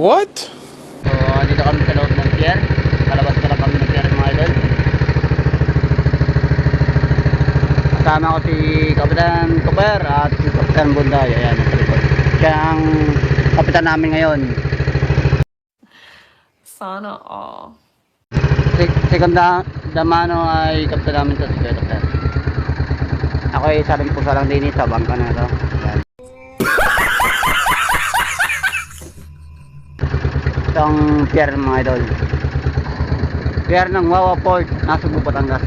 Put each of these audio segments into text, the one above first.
What? So, dito kami sa loob ng pier. Palabas pa lang kami ng pier mga idol. Kasama ko si Kapitan Cooper at si Kapitan Bunday. Ayan, sa likod. Siya ang kapitan namin ngayon. Sana all. Second Damano ay kapitan namin to, si Kapitan. Ako ay saling pusa lang din sa bangka na ito. Ayan. Itong pier mga idol. Pier ng Wawa Port, Nasugbu, Batangas.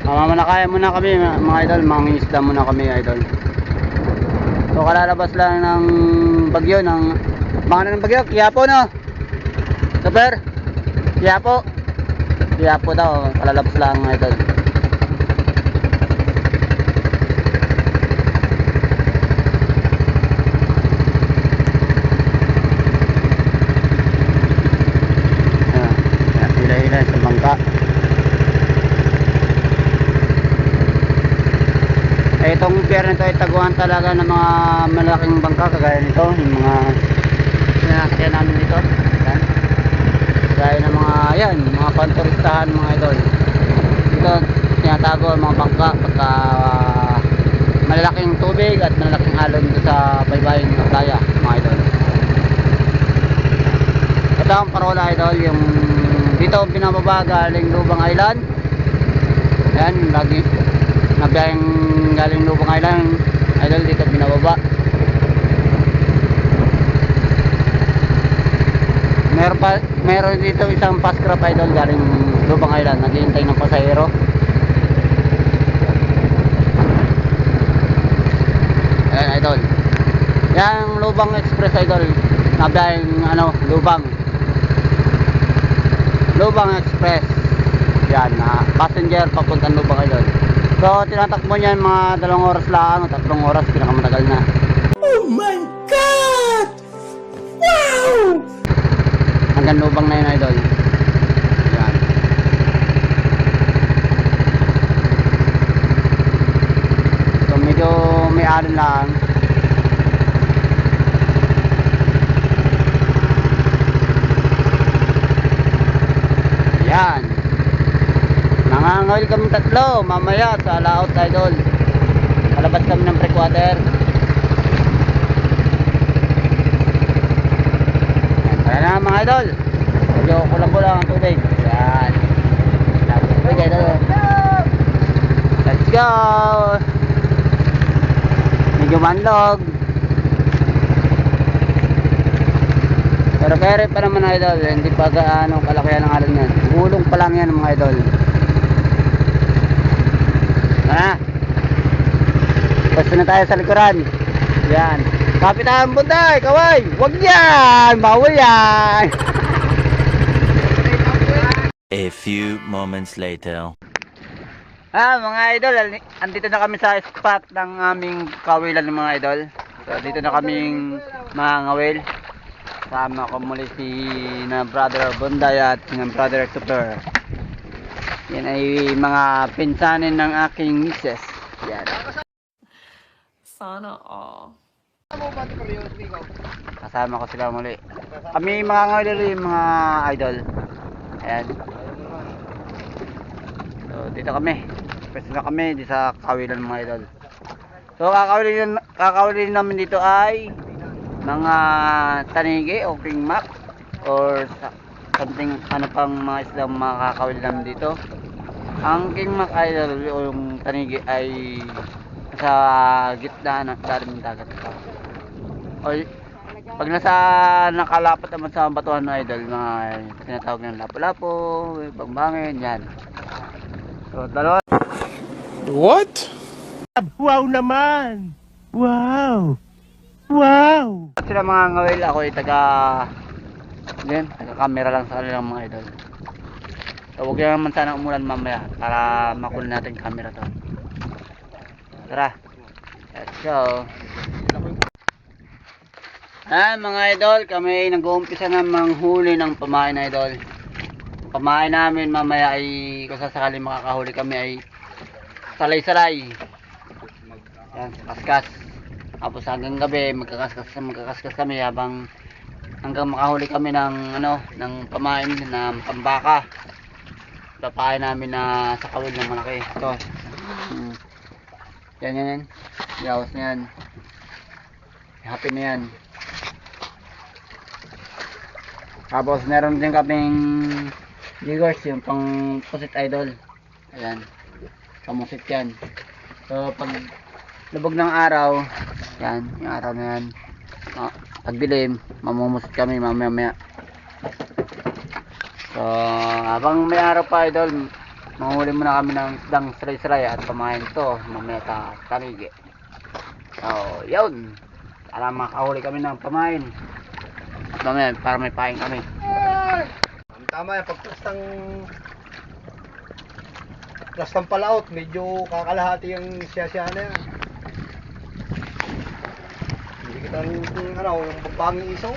Mamanakayan muna kami mga idol, mangingisda muna kami idol. So kalalabas lang ng bagyo, ng mga ng bagyo, Quiapo no? Super? Quiapo? Quiapo daw, kalalabas lang mga idol. Hila-hila sa bangka. Itong pier na ito ay taguan talaga ng mga malaking bangka kagaya nito, yung mga sinasakyan namin dito. Yan. Kagaya ng mga yan, mga panturistahan mga idol. Dito tinatago ang mga bangka pagka malalaking tubig at malalaking alon dito sa baybayin ng playa mga idol. Ito ang parola idol, yung dito binababa galing Lubang Island. Yan, lagi nabiyayang galing Lubang Island idol, dito binababa. Meron dito isang fast craft idol galing Lubang Island, naghihintay ng pasahero. Ayan idol, yan Lubang Express idol, nabiyayang Lubang Express. Yan, passenger papuntang Lubang idol. So tinatakbo niyan mga 2 oras lang, 3 oras, pinakamatagal na. Oh my God! Wow! Hanggang Lubang na yun idol. Yan. So medyo may alon lang. Yan. Nangangawil kami tatlo mamaya sa laot idol. Palabas kami ng breakwater. Kaya na mga idol, medyo kulang-kulang ang tubig. Yan. Tubig idol. Let's go. Medyo manlog, pero kere pa naman idol. Hindi pa gaano kalakihan ng alon yan. Gulong pa lang yan mga idol. Tara, pwesto na tayo sa likuran. Yan, Kapitan Bunday, kaway, wag yan, bawal yan. A few moments later. Mga idol, andito na kami sa spot ng aming kawilan mga idol. So dito na kaming mangawil. Sama ko muli si na brother Bunday at si na brother Super. Yan ay mga pinsanin ng aking misis. Yan. Sana all. Kasama ko sila muli. Kami mga ngawil mga idol. Ayan. So dito kami. Pwede na kami dito sa kawilan mga idol. So kakawilin namin dito ay mga tanigi o king mac or something, ano pang mga islang makakawil namin dito. Ang king mac idol o yung tanigi ay sa gitna ng dalim ng dagat ito. O pag nasa nakalapat naman sa batuhan ng idol, mga tinatawag ng lapu-lapu, bangbangin, yan. So dalawa. What? Wow naman! Wow! Wow! Sila mga ngawil, ako ay taga camera lang sa kanilang mga idol. So huwag naman sana umulan mamaya para makunin natin camera to. Tara, let's go. Mga idol, kami nag-uumpisa na manghuli ng pamain idol. Pamain namin mamaya ay kung sasakali makakahuli kami ay salay-salay. Yan, sa kaskas. Tapos hanggang gabi, magkakaskas kami habang hanggang makahuli kami ng ng pamain na pambaka. Papain namin na sa kawil ng malaki. Ito. Yan. Yawas na yan. Happy na yan. Tapos meron din kaming jiggers, yung pang pusit idol. Ayan. Pamusit yan. So pag lubog ng araw, yan, yung araw na yan. Pag dilim, mamumusit kami mamaya. So habang may araw pa idol, manghuli muna kami ng isdang saray-saray at pamain to mamaya sa tanigi. So yun, para makahuli kami ng pamain mamaya para may paing kami. Tama yan, plastang palaot, medyo kakalahati yung siya na yan. Hindi kita yung bagong isaw.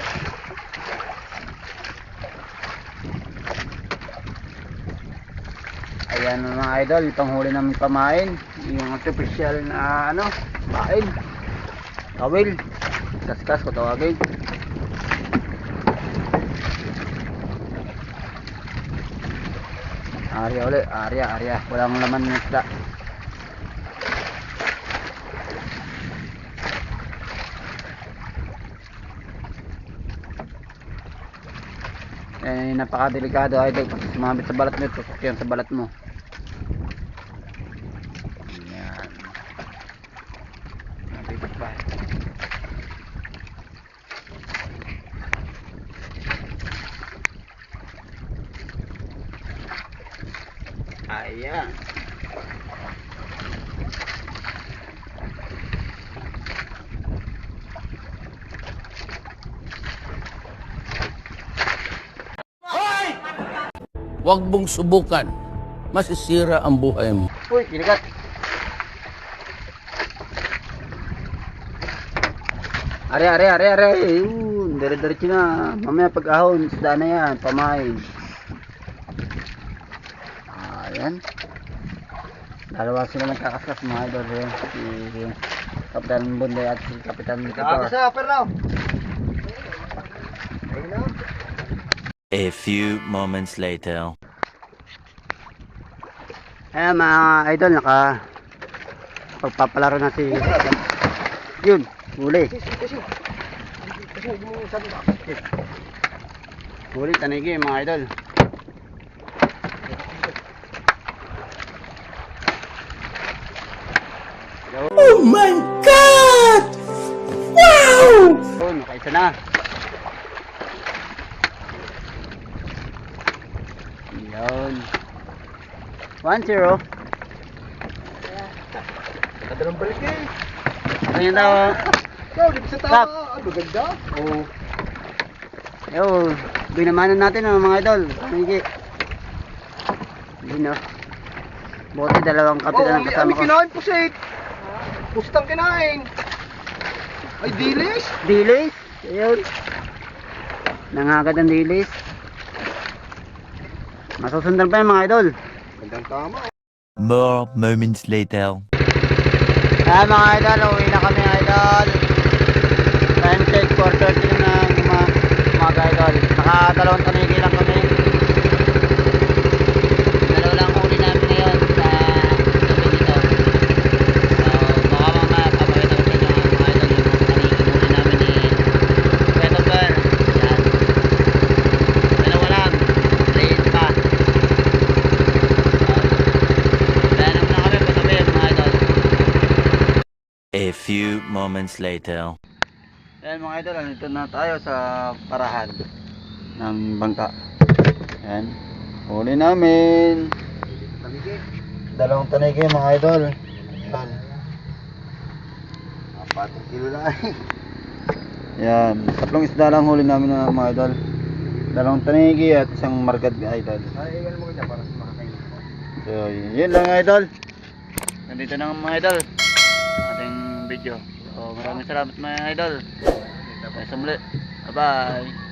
Ayan mga idol, panghuli namin pamain, yung artificial na pain, kawil, kaskas ko tawagin. Arya ulit, arya, walang laman ng isda. Napakadelikado idol, pag sumabit sa balat mo, tusok yan sa balat mo. Ayan. Nabigat ba? Ayan. Huwag mong subukan. Masisira ang buhay mo. Uy, kinikat. Are. Yun, dire-diretso na. Mamaya pag-ahon, isda na yan, pamain. Ayan. Dalawa sila nagkakaskas mga idol. Si Kapitan Bunday at si Kapitan Titor. Sa upper now. A few moments later. Ayan mga idol, pagpapalaro na si yun, huli. Huli, tanigi mga idol. Oh my God! Wow! Yun, nakaisa na. Yun. 1-0. Kadalang balik eh. Ano yun daw? Ikaw, di ba sa Kap. tama? Ano ganda? Oo. Yo, binamanan natin mga idol. Tanigi. Yun o. Buti dalawang kapitan ang kasama ko. Kinain pusit. Pustang kinain. Ay, dilis. Dilis. Ayun. Nangagad ang dilis. Masusundan pa yung mga idol. Gandang tama. More moments later. Mga idol, uwi na kami idol. Time check 4:30 na mga idol. Nakadalawang tanigi lang kami. Dalawa lang huli namin ngayon sa gabi dito. So baka mamaya papakita ko sa inyo mga idol yung tanigi huli namin ni Christopher. Yan. Dalawa lang. Maliit pa. Kaya naman na kami patabi mga idol. A few moments later. Ayan mga idol, nandito na tayo sa parahan ng bangka. Ayan, huli namin. Dalawang tanigi mga idol. Ayan. 4 kilo lang. Ayan, tatlong isda lang huli namin mga idol. Dalawang tanigi at isang margad idol. Ay, mo kanya para sa makakain. So yun lang idol. Nandito na mga idol ating video. So maraming salamat mga idol. Tayo sa muli. Bye bye.